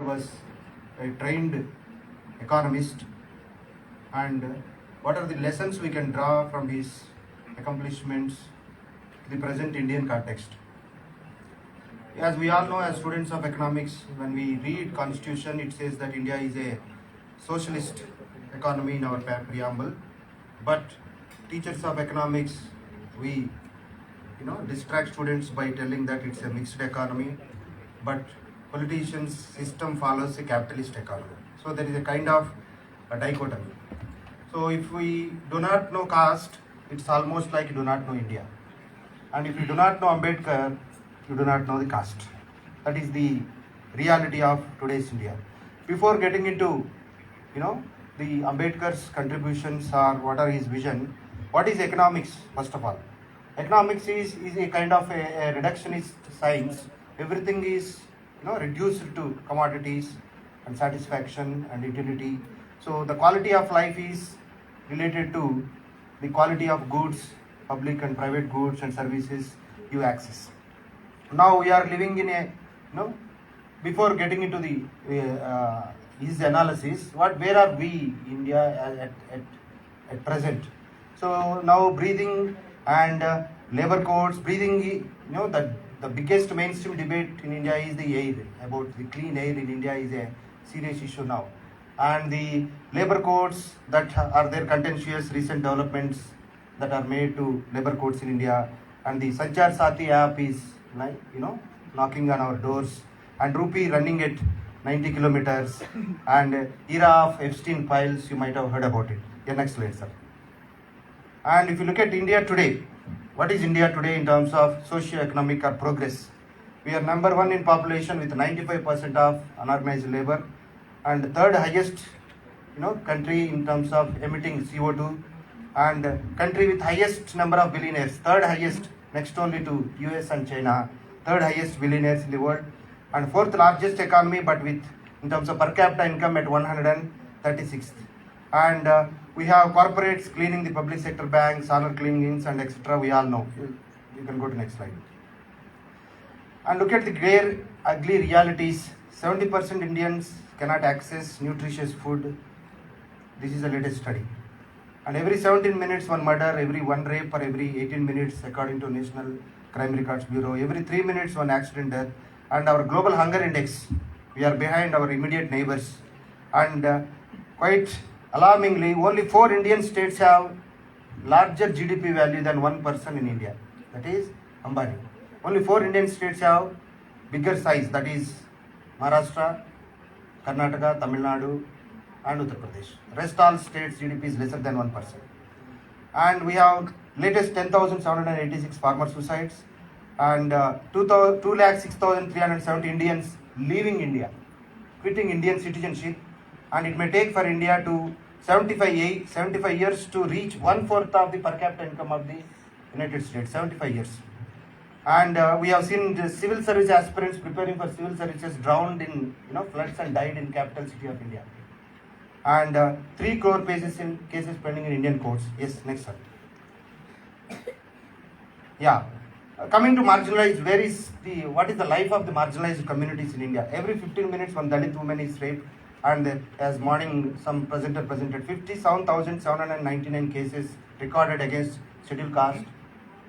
was a trained economist, and what are the lessons we can draw from his accomplishments to the present Indian context. As we all know, as students of economics, when we read constitution, it says that India is a socialist economy in our preamble, but teachers of economics, we distract students by telling that it's a mixed economy, but politicians system follows a capitalist economy. So there is a kind of a dichotomy. So if we do not know caste, it's almost like you do not know India. And if you do not know Ambedkar, you do not know the caste. That is the reality of today's India. Before getting into the Ambedkar's contributions or what are his vision, what is economics first of all? Economics is a kind of a reductionist science. Everything is reduced to commodities and satisfaction and utility. So the quality of life is related to the quality of goods, public and private goods and services you access. Now we are living in a before getting into the his analysis, where are we India at present? So now breathing and labor codes, breathing, the biggest mainstream debate in India is the air, about the clean air in India is a serious issue now. And the labor codes that are there, contentious recent developments that are made to labor codes in India, and the Sanchar Sati app is knocking on our doors, and rupee running at 90 kilometers, and era of Epstein files, you might have heard about it. Yeah, next slide, sir. And if you look at India today, what is India today in terms of socio-economic or progress? We are number one in population with 95% of unorganized labor, and third highest country in terms of emitting CO2, and country with highest number of billionaires, third highest, next only to US and China, third highest billionaires in the world, and fourth largest economy, but with in terms of per capita income at 136th. And we have corporates cleaning the public sector banks, honor cleanings and etc. We all know. You can go to next slide. And look at the glare, ugly realities. 70% Indians cannot access nutritious food. This is the latest study. And every 17 minutes one murder, every one rape, or every 18 minutes according to National Crime Records Bureau, every 3 minutes one accident death. And our global hunger index, we are behind our immediate neighbors. And quite alarmingly, only 4 Indian states have larger GDP value than one person in India. That is Ambani. Only 4 Indian states have bigger size. That is Maharashtra, Karnataka, Tamil Nadu, and Uttar Pradesh. Rest all states GDP is lesser than 1%. And we have latest 10,786 farmer suicides, and 2,06,370 Indians leaving India, quitting Indian citizenship, and it may take for India to 75 years to reach 1/4 of the per capita income of the United States, 75 years. And we have seen the civil service aspirants preparing for civil services drowned in floods and died in capital city of India. And 3 crore cases pending in Indian courts. Yes, next sir. Yeah. Coming to marginalized, what is the life of the marginalized communities in India? Every 15 minutes one Dalit woman is raped, and as morning some presenter presented 57,799 cases recorded against scheduled caste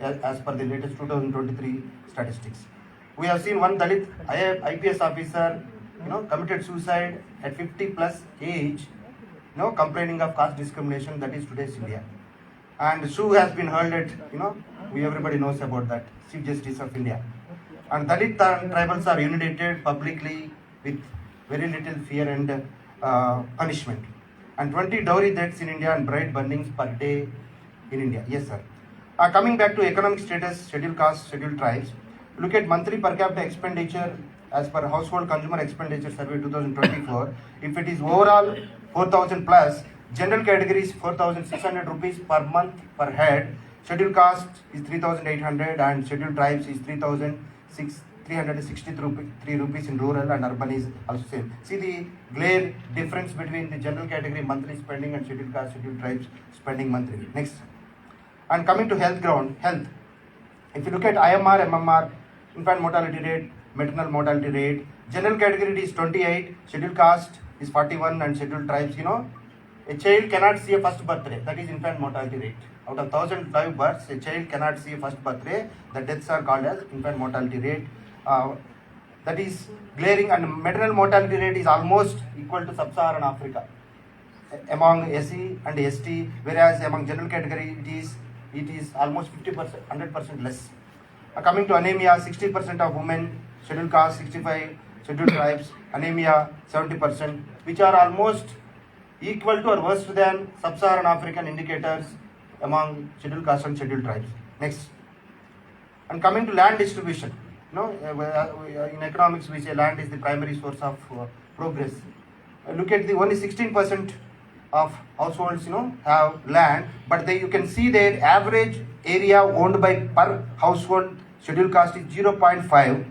as per the latest 2023 statistics. We have seen one Dalit IPS officer committed suicide at 50 plus age, complaining of caste discrimination. That is today's India. And shoe has been hurled at everybody knows about that, Chief Justice of India. And Dalit tribals are united publicly with very little fear and punishment. And 20 dowry deaths in India and bride burnings per day in India. Yes, sir. Coming back to economic status, scheduled caste, scheduled tribes, look at monthly per capita expenditure as per Household Consumer Expenditure Survey 2024. If it is overall 4,000 plus, general category is 4,600 rupees per month per head, scheduled caste is 3,800, and scheduled tribes is 363 rupees in rural, and urban is also same. See the glare difference between the general category monthly spending and scheduled caste, scheduled tribes spending monthly. Next. And coming to health. If you look at IMR, MMR, infant mortality rate, maternal mortality rate. General category it is 28, scheduled caste is 41, and scheduled tribes, a child cannot see a first birthday, that is infant mortality rate. Out of 1,000 live births, a child cannot see a first birthday, the deaths are called as infant mortality rate. That is glaring, and maternal mortality rate is almost equal to sub-Saharan Africa among SC and ST, whereas among general category it is almost 50%, 100% less. Coming to anemia, 60% of women, scheduled caste 65, scheduled tribes, anemia 70%, which are almost equal to or worse than sub-Saharan African indicators among scheduled caste and scheduled tribes. Next. And coming to land distribution, in economics we say land is the primary source of progress. Look at the only 16% of households have land, but you can see their average area owned by per household scheduled caste is 0.5,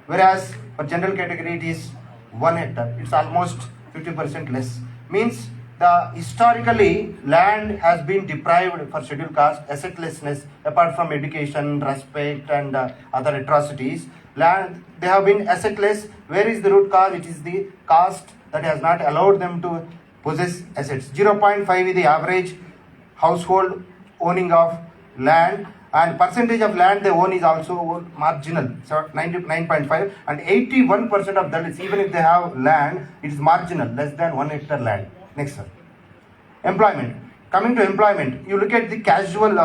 whereas for general category it is 1 hectare. It's almost 50% less. Means the historically land has been deprived for scheduled caste, assetlessness, apart from education, respect and other atrocities. Land, they have been assetless. Where is the root cause? It is the caste that has not allowed them to possess assets. 0.5 is the average household owning of land, and percentage of land they own is also marginal, so 99.5, and 81% of Dalits, even if they have land, it is marginal, less than 1 hectare land. Next, sir. Employment. Coming to employment, you look at the casual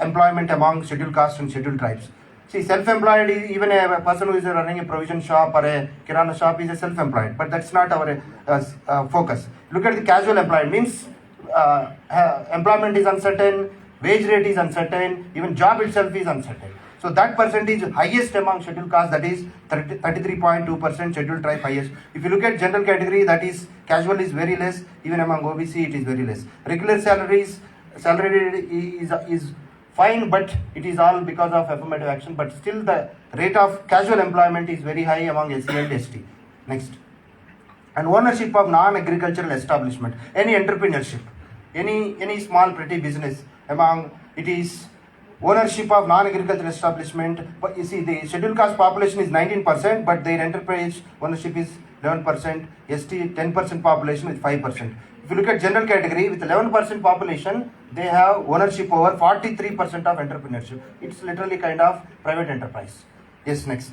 employment among scheduled caste and scheduled tribes. See, self-employed, even a person who is running a provision shop or a kirana shop is a self-employed, but that's not our focus. Look at the casual employed, means employment is uncertain, wage rate is uncertain, even job itself is uncertain. So that percentage highest among scheduled caste, that is 33.2%, scheduled tribe highest. If you look at general category, that is casual is very less, even among OBC it is very less. Regular salary is fine, but it is all because of affirmative action, but still the rate of casual employment is very high among SC and ST. Next. And ownership of non-agricultural establishment, any entrepreneurship, any small petty business among it is ownership of non-agricultural establishment. But you see, the scheduled caste population is 19%, but their enterprise ownership is 11%, ST 10% population with 5%. If you look at general category, with 11% population, they have ownership over 43% of entrepreneurship. It's literally kind of private enterprise. Yes, next.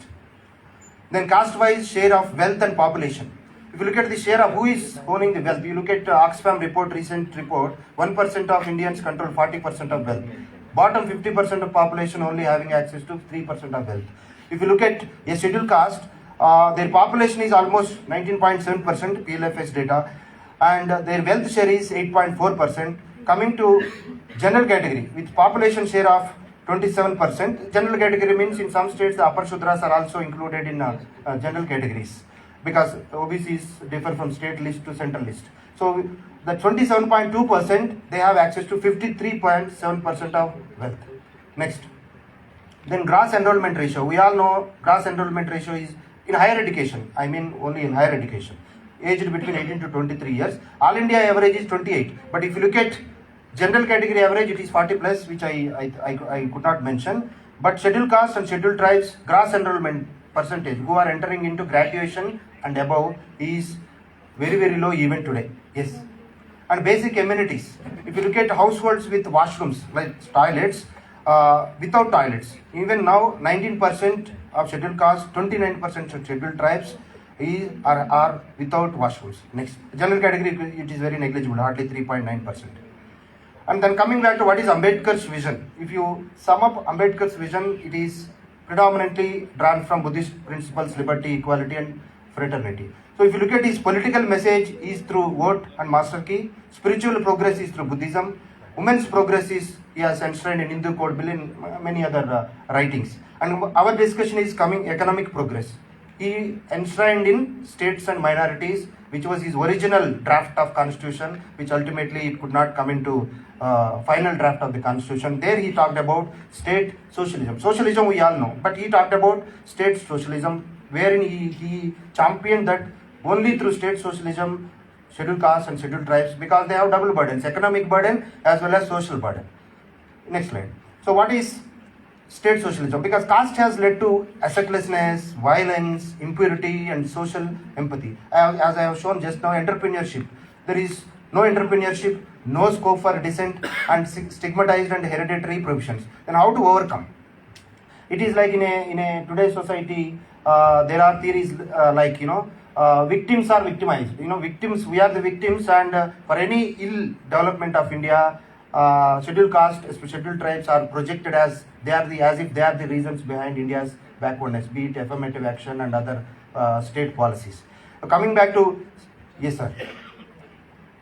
Then caste-wise share of wealth and population. If you look at the share of who is owning the wealth, you look at Oxfam report, recent report, 1% of Indians control 40% of wealth. Bottom 50% of population only having access to 3% of wealth. If you look at a scheduled caste, their population is almost 19.7% PLFS data, and their wealth share is 8.4%. Coming to general category, with population share of 27%, general category means in some states the upper Shudras are also included in general categories, because OBCs differ from state list to central list. So the 27.2%, they have access to 53.7% of wealth. Next. Then gross enrollment ratio. We all know gross enrollment ratio is in higher education. I mean only in higher education. Aged between 18 to 23 years. All India average is 28. But if you look at general category average, it is 40 plus, which I could not mention. But scheduled caste and scheduled tribes, gross enrollment percentage who are entering into graduation and above is very, very low even today. Yes. And basic amenities. If you look at households with washrooms, like toilets, without toilets, even now 19% of scheduled caste, 29% of scheduled tribes are without washrooms. Next. General category, it is very negligible, hardly 3.9%. And then coming back to what is Ambedkar's vision. If you sum up Ambedkar's vision, it is predominantly drawn from Buddhist principles, liberty, equality and fraternity. So if you look at his political message is through vote and master key, spiritual progress is through Buddhism, women's progress is he has enshrined in Hindu Code Bill and many other writings. And our discussion is coming economic progress. He enshrined in states and minorities, which was his original draft of constitution, which ultimately it could not come into final draft of the constitution. There he talked about state socialism. Socialism we all know, but he talked about state socialism, wherein he championed that only through state socialism, scheduled castes and scheduled tribes, because they have double burdens, economic burden as well as social burden. Next slide. So what is state socialism, because caste has led to assetlessness, violence, impurity, and social empathy. As I have shown just now, entrepreneurship. There is no entrepreneurship, no scope for dissent, and stigmatized and hereditary provisions. Then how to overcome? It is like in a today's society, there are theories like victims are victimized. Victims, we are the victims, and for any ill development of India, scheduled caste, scheduled tribes are projected as if they are the reasons behind India's backwardness, be it affirmative action and other state policies. Coming back to, yes sir,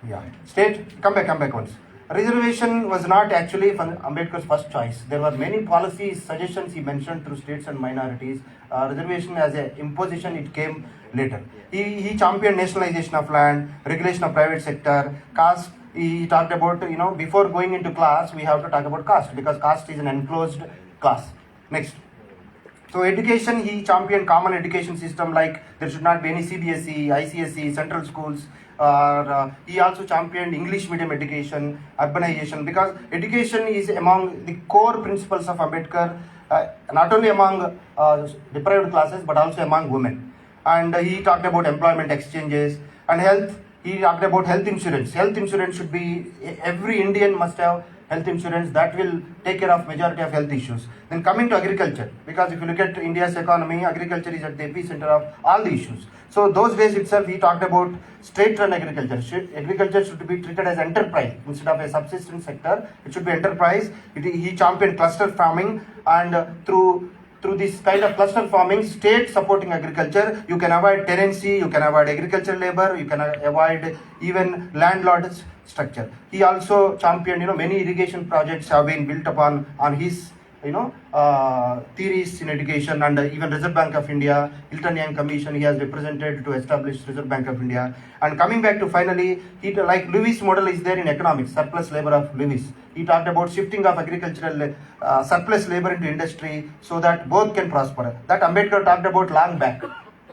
yeah, state, come back once. Reservation was not actually Ambedkar's first choice. There were many policy suggestions he mentioned through states and minorities. Reservation as an imposition, it came later. He championed nationalization of land, regulation of private sector, caste. He talked about, before going into class, we have to talk about caste, because caste is an enclosed class. Next. So education, he championed common education system, like there should not be any CBSE, ICSE, central schools. He also championed English medium education, urbanization, because education is among the core principles of Ambedkar, not only among deprived classes but also among women. And he talked about employment exchanges and health. He talked about health insurance. Health insurance should be, every Indian must have health insurance that will take care of majority of health issues. Then coming to agriculture, because if you look at India's economy, agriculture is at the epicenter of all the issues. So those days itself, he talked about state-run agriculture. Agriculture should be treated as enterprise instead of a subsistence sector. It should be enterprise. He championed cluster farming, and through this kind of cluster farming, state supporting agriculture, you can avoid tenancy, you can avoid agricultural labor, you can avoid even landlord structure. He also championed, many irrigation projects have been built upon on his, theories in education, and even Reserve Bank of India, Hilton Young Commission, he has represented to establish Reserve Bank of India. And coming back to finally, like Lewis model is there in economics, surplus labor of Lewis. He talked about shifting of agricultural surplus labor into industry so that both can prosper. That Ambedkar talked about long back,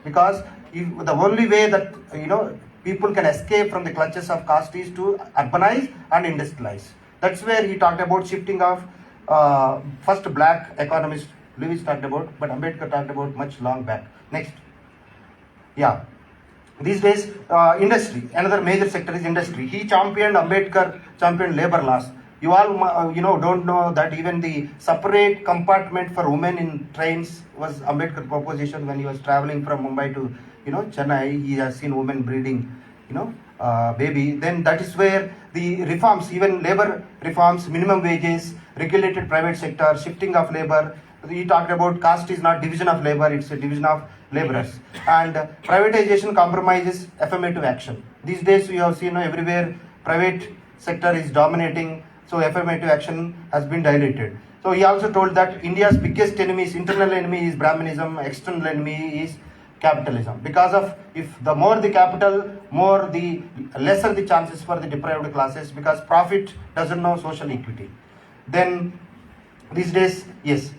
because the only way that people can escape from the clutches of caste is to urbanize and industrialize. That's where he talked about shifting of first black economist Lewis talked about, but Ambedkar talked about much long back. Next, yeah. These days, industry, another major sector is industry. Ambedkar championed labor laws. You all, don't know that even the separate compartment for women in trains was Ambedkar proposition when he was traveling from Mumbai to, Chennai. He has seen women breeding, baby. Then that is where the reforms, even labor reforms, minimum wages, regulated private sector, shifting of labor. He talked about caste is not division of labor, it's a division of laborers. And privatization compromises affirmative action. These days we have seen everywhere private sector is dominating, so affirmative action has been diluted. So he also told that India's biggest enemy, internal enemy is Brahminism, external enemy is capitalism. Because of, if the more the capital, more the lesser the chances for the deprived classes, because profit doesn't know social equity. Then these days, yes,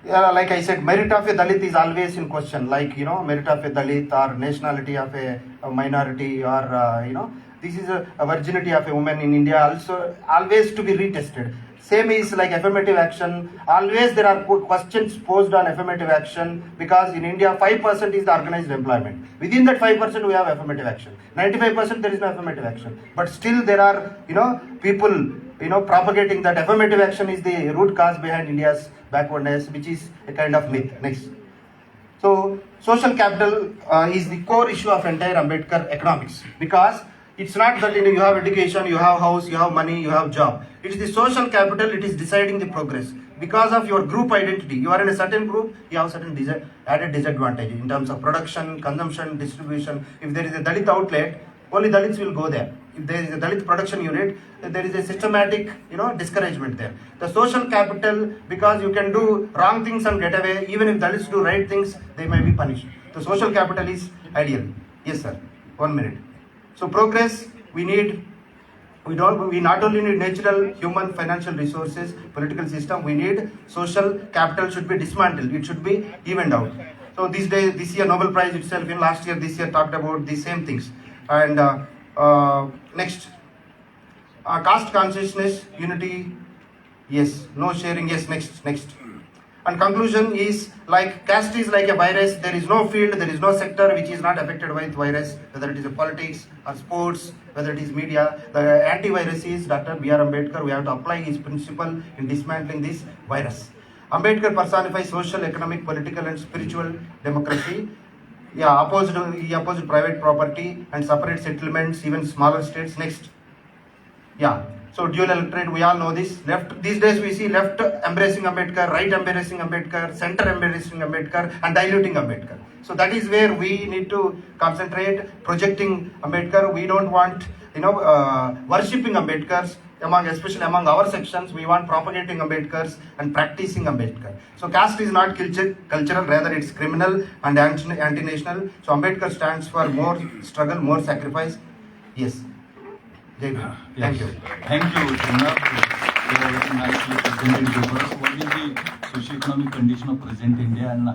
like I said, merit of a Dalit is always in question, like, merit of a Dalit or nationality of a minority, or, this is a virginity of a woman in India also always to be retested. Same is like affirmative action. Always there are questions posed on affirmative action, because in India 5% is the organized employment. Within that 5% we have affirmative action. 95% there is no affirmative action. But still there are, people, propagating that affirmative action is the root cause behind India's backwardness, which is a kind of myth. Next. So social capital is the core issue of entire Ambedkar economics, because it's not that you have education, you have house, you have money, you have job. It is the social capital, it is deciding the progress. Because of your group identity, you are in a certain group, you have certain added disadvantage in terms of production, consumption, distribution. If there is a Dalit outlet, only Dalits will go there. If there is a Dalit production unit, there is a systematic, discouragement there. The social capital, because you can do wrong things and get away, even if Dalits do right things, they may be punished. The social capital is ideal. Yes, sir. 1 minute. So progress, we not only need natural, human, financial resources, political system, we need social capital should be dismantled. It should be evened out. So this year Nobel Prize itself, in last year, this year talked about the same things. And next, caste consciousness, unity, yes, no sharing, yes, next. And conclusion is like caste is like a virus. There is no field, there is no sector which is not affected by the virus, whether it is politics or sports, whether it is media. The antivirus is Dr. B.R. Ambedkar. We have to apply his principle in dismantling this virus. Ambedkar personifies social, economic, political, and spiritual democracy. He opposed private property and separate settlements, even smaller states. Next. So dual electorate, we all know this. Left, these days we see left embracing Ambedkar, right embracing Ambedkar, center embracing Ambedkar, and diluting Ambedkar. So that is where we need to concentrate, projecting Ambedkar. We don't want, worshipping Ambedkars, especially among our sections. We want propagating Ambedkars and practicing Ambedkar. So caste is not cultural, rather it's criminal and anti-national. So Ambedkar stands for more struggle, more sacrifice. Yes. Thank you. Thank you, Pranav. You have very nicely presented to us what is the socio-economic condition of present India and how